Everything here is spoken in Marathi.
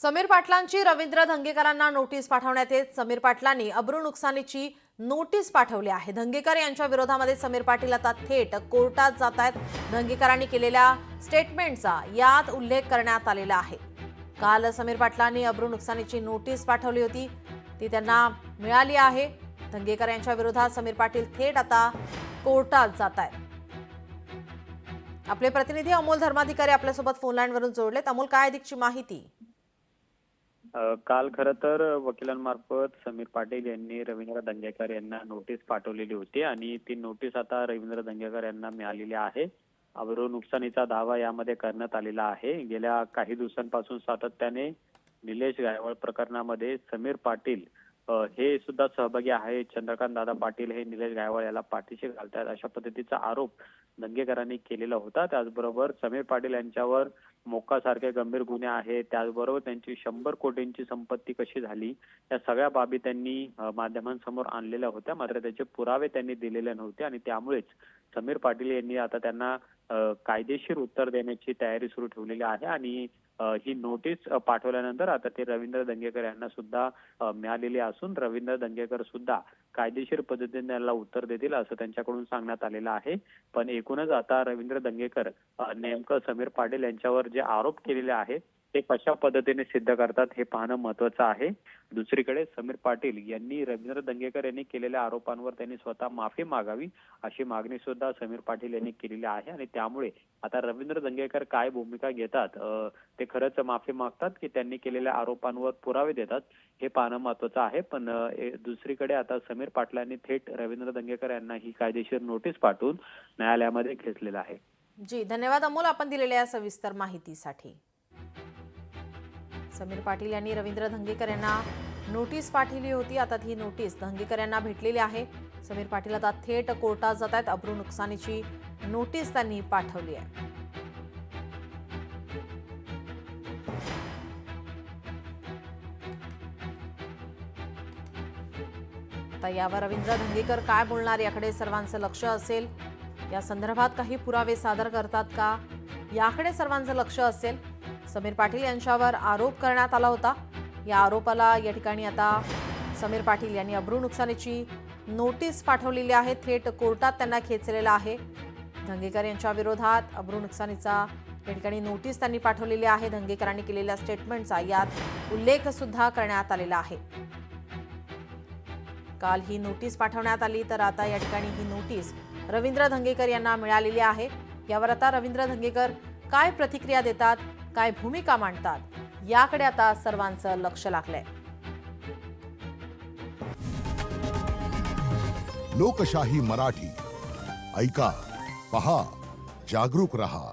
समीर पाटलांची रवींद्र धंगेकरांना नोटीस पाठवण्यात येत समीर पाटलांनी अब्रू नुकसानीची नोटीस पाठवली आहे। धंगेकर यांच्या विरोधामध्ये समीर पाटील आता थेट कोर्टात जात आहेत। धंगेकरांनी केलेल्या स्टेटमेंटचा यात उल्लेख करण्यात आलेला आहे। काल समीर पाटलांनी अब्रू नुकसानीची नोटीस पाठवली होती, ती त्यांना मिळाली आहे। धंगेकर यांच्या विरोधात समीर पाटील थेट आता कोर्टात जात आहेत। आपले प्रतिनिधी अमोल धर्माधिकारी आपल्यासोबत फोन लाईनवरून जोडलेत। अमोल, काय अधिकची माहिती? काल खरं तर वकिलांमार्फत समीर पाटील यांनी रवींद्र धंगेकर यांना नोटीस पाठवलेली होती आणि ती नोटीस आता रवींद्र धंगेकर यांना मिळालेली आहे। अब्रू नुकसानीचा दावा यामध्ये करण्यात आलेला आहे। गेल्या काही दिवसांपासून सातत्याने निलेश गायवळ प्रकरणामध्ये समीर पाटील हे सुद्धा सहभागी आहे। चंद्रकांत दादा पाटील हे निलेश गायवळ याला पाठीशी घालतात अशा पद्धतीचा आरोप धंगेकरांनी केलेला होता। त्याचबरोबर समीर पाटील यांच्यावर मोक्कासारखे गंभीर गुन्हे आहेत, त्याचबरोबर त्यांची 100 कोटींची संपत्ती कशी झाली या सगळ्या बाबी त्यांनी माध्यमांसमोर आणलेल्या होत्या। मात्र त्याचे पुरावे त्यांनी दिलेले नव्हते आणि त्यामुळेच समीर पाटील यांनी आता त्यांना कायदेशीर उत्तर देण्याची तयारी सुरू ठेवलेली आहे आणि ही नोटीस पाठवल्यानंतर आता ते रवींद्र धंगेकर यांना सुद्धा मिळालेली असून रवींद्र धंगेकर सुद्धा कायदेशीर पद्धतीने त्याला उत्तर देतील असं त्यांच्याकडून सांगण्यात आलेलं आहे। पण एकूणच आता रवींद्र धंगेकर नेमकं समीर पाटील यांच्यावर जे आरोप केलेले आहेत ते कशा पद्धतीने सिद्ध करतात हे पाहणं महत्त्वाचं आहे। दुसरीकडे समीर पाटील यांनी रवींद्र धंगेकर यांनी केलेल्या आरोपांवर त्यांनी स्वतः माफी मागावी अशी मागणी सुद्धा समीर पाटील यांनी केलेली आहे आणि त्यामुळे आता रवींद्र धंगेकर काय भूमिका घेतात, ते खरंच माफी मागतात की त्यांनी केलेल्या आरोपांवर पुरावे देतात हे पाहणं महत्त्वाचं आहे। पण दुसरीकडे आता समीर पाटलांनी थेट रवींद्र धंगेकर यांना ही कायदेशीर नोटीस पाठवून न्यायालयामध्ये खेचलेलं आहे। जी, धन्यवाद अमोल, आपण दिलेल्या सविस्तर माहितीसाठी। समीर पाटील यांनी रवींद्र धंगेकर यांना नोटीस पाठवली होती। आता ही नोटीस धंगेकर यांना भेटलेली आहे। समीर पाटील आता थेट कोर्टात जात आहेत। अब्रू नुकसानीची नोटीस त्यांनी पाठवली आहे। आता यावर रवींद्र धंगेकर काय बोलणार याकडे सर्वांचं लक्ष असेल। या संदर्भात काही पुरावे सादर करतात का याकडे सर्वांचं लक्ष असेल। समीर पाटील यांच्यावर आरोप करण्यात आला होता। या आरोपाला या ठिकाणी आता समीर पाटील यांनी अब्रू नुकसानीची नोटीस पाठवलेली आहे। थेट कोर्टात त्यांना खेचलेला आहे। धंगेकर यांच्या विरोधात अब्रू नुकसानीचा या ठिकाणी नोटीस त्यांनी पाठवलेली आहे। धंगेकरांनी केलेल्या स्टेटमेंटचा यात उल्लेख सुद्धा करण्यात आलेला आहे। काल ही नोटीस पाठवण्यात आली तर आता या ठिकाणी ही नोटीस रवींद्र धंगेकर यांना मिळालेली आहे। यावर आता रवींद्र धंगेकर काय प्रतिक्रिया देतात, काय भूमिका मांडतात याकडे आता सर्वांचं लक्ष लागलंय। लोकशाही मराठी ऐका, पहा, जागरूक रहा।